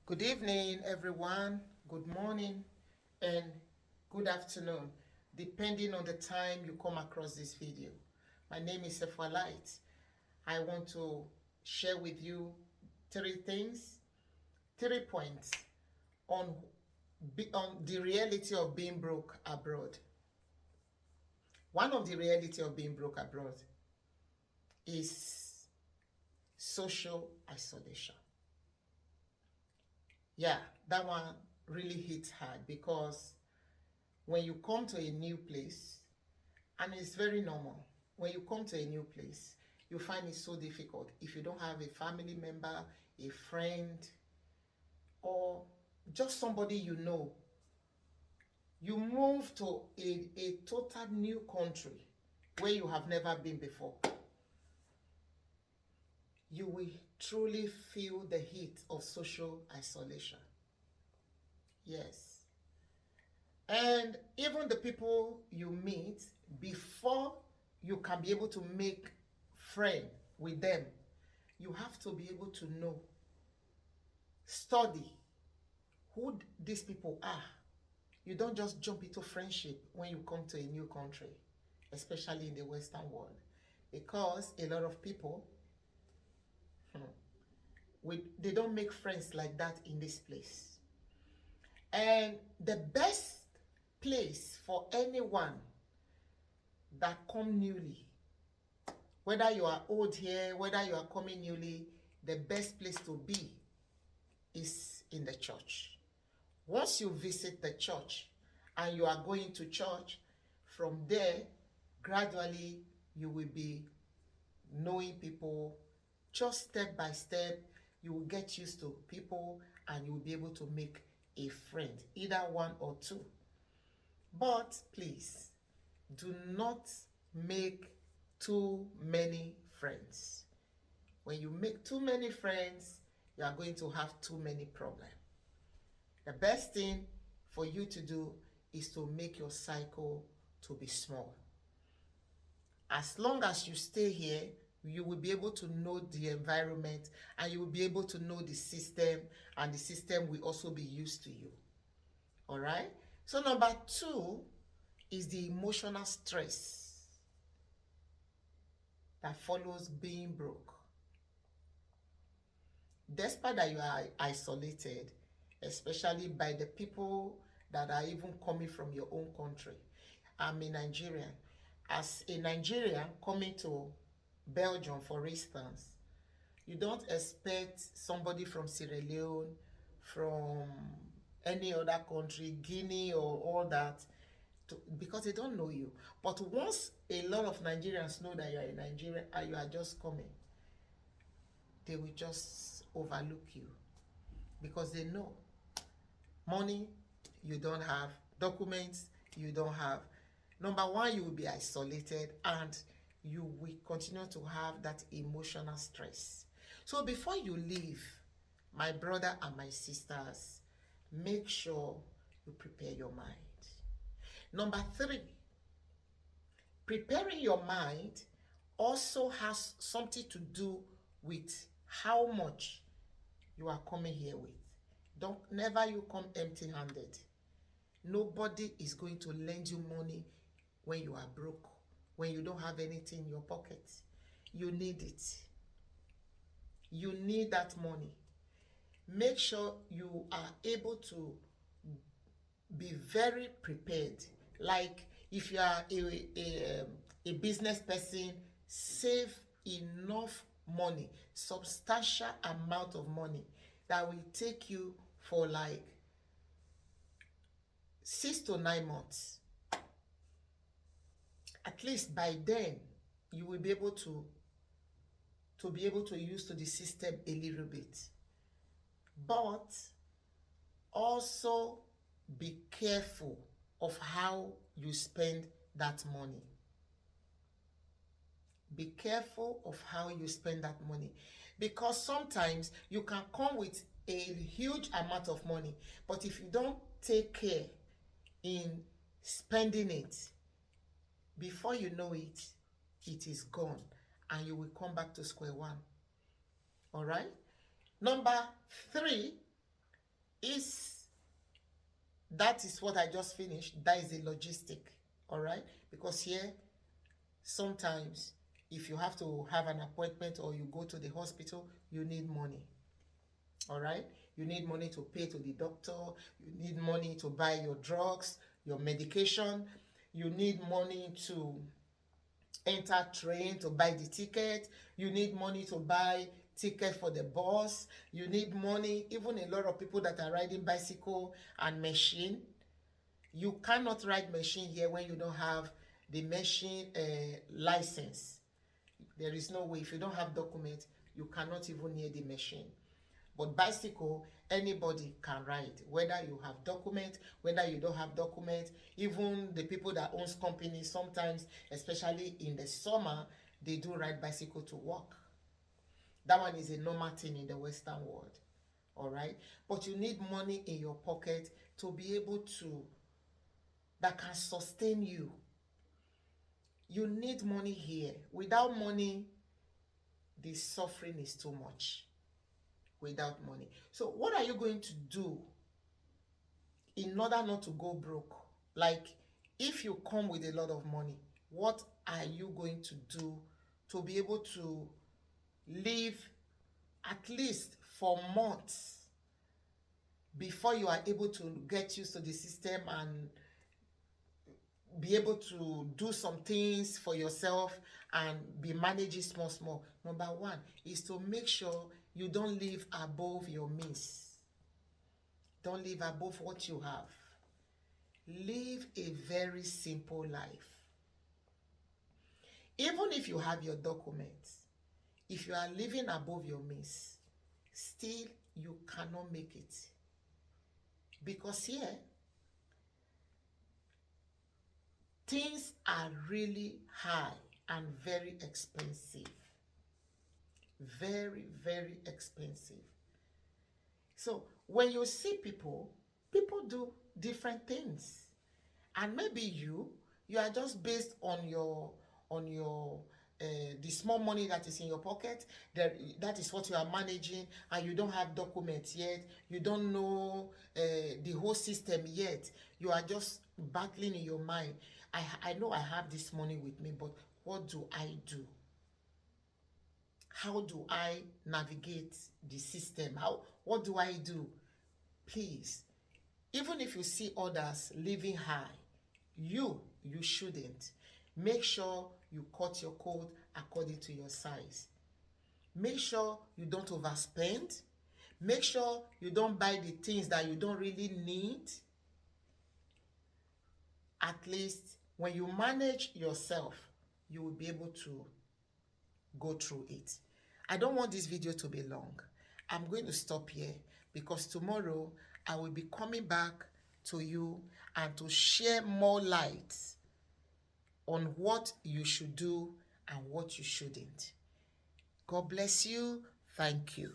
Good evening, everyone. Good morning and good afternoon, depending on the time you come across this video. My name is Light. I want to share with you three things, 3 points on, on the reality of being broke abroad. One of the reality of being broke abroad is social isolation. Yeah, that one really hits hard because when you come to a new place, and it's very normal, when you come to a new place, you find it so difficult if you don't have a family member, a friend, or just somebody you know. You move to a total new country where you have never been before. You will truly feel the heat of social isolation. Yes. And even the people you meet, before you can be able to make friend with them, you have to be able to know, study who these people are. You don't just jump into friendship when you come to a new country, especially in the Western world, because a lot of people, they don't make friends like that in this place. And the best place for anyone that come newly, whether you are old here, whether you are coming newly, the best place to be is in the church. Once you visit the church and you are going to church, from there, gradually, you will be knowing people. Just step by step, you will get used to people and you will be able to make a friend, either one or two. But please, do not make too many friends. When you make too many friends, you are going to have too many problems. The best thing for you to do is to make your cycle to be small. As long as you stay here, you will be able to know the environment and you will be able to know the system, and the system will also be used to you. All right? So number 2 is the emotional stress that follows being broke. Despite that you are isolated, especially by the people that are even coming from your own country. I'm a Nigerian. As a Nigerian coming to Belgium, for instance, you don't expect somebody from Sierra Leone, from any other country, Guinea or all that, because they don't know you. But once a lot of Nigerians know that you are a Nigerian and you are just coming, they will just overlook you because they know money you don't have, documents you don't have. Number one, you will be isolated and you will continue to have that emotional stress. So before you leave, my brother and my sisters, make sure you prepare your mind. Number 3, preparing your mind also has something to do with how much you are coming here with. Don't never you come empty-handed. Nobody is going to lend you money when you are broke, when you don't have anything in your pocket. You need it. You need that money. Make sure you are able to be very prepared. Like if you are a business person, save enough money, substantial amount of money that will take you for like 6 to 9 months. At least by then, you will be able to be able to use to the system a little bit. But also be careful of how you spend that money. Be careful of how you spend that money, because sometimes you can come with a huge amount of money, but if you don't take care in spending it, before you know it, it is gone and you will come back to square one. All right? Number 3, is that is what I just finished. That is the logistic, all right? Because here, sometimes if you have to have an appointment or you go to the hospital, you need money, all right? You need money to pay to the doctor. You need money to buy your drugs, your medication. You need money to enter train, to buy the ticket. You need money to buy ticket for the bus. You need money. Even a lot of people that are riding bicycle and machine, you cannot ride machine here when you don't have the machine license. There is no way. If you don't have document, you cannot even near the machine. But bicycle, anybody can ride, whether you have document, whether you don't have document. Even the people that owns companies, sometimes, especially in the summer, they do ride bicycle to work. That one is a normal thing in the Western world, all right? But you need money in your pocket to be able to, that can sustain you. You need money here. Without money, the suffering is too much. Without money. So what are you going to do in order not to go broke? Like, if you come with a lot of money, what are you going to do to be able to live at least for months before you are able to get used to the system and be able to do some things for yourself and be managing small. Number one is to make sure you don't live above your means. Don't live above what you have. Live a very simple life. Even if you have your documents, if you are living above your means, still you cannot make it. Because here, things are really high and very expensive. Very, very expensive. So when you see people do different things. And maybe you are just based on your the small money that is in your pocket, that is what you are managing, and you don't have documents yet, you don't know the whole system yet. You are just battling in your mind. I know I have this money with me, but what do I do? How do I navigate the system? What do I do? Please, even if you see others living high, you shouldn't. Make sure you cut your coat according to your size. Make sure you don't overspend. Make sure you don't buy the things that you don't really need. At least when you manage yourself, you will be able to go through it. I don't want this video to be long. I'm going to stop here because tomorrow I will be coming back to you and to share more light on what you should do and what you shouldn't. God bless you. Thank you.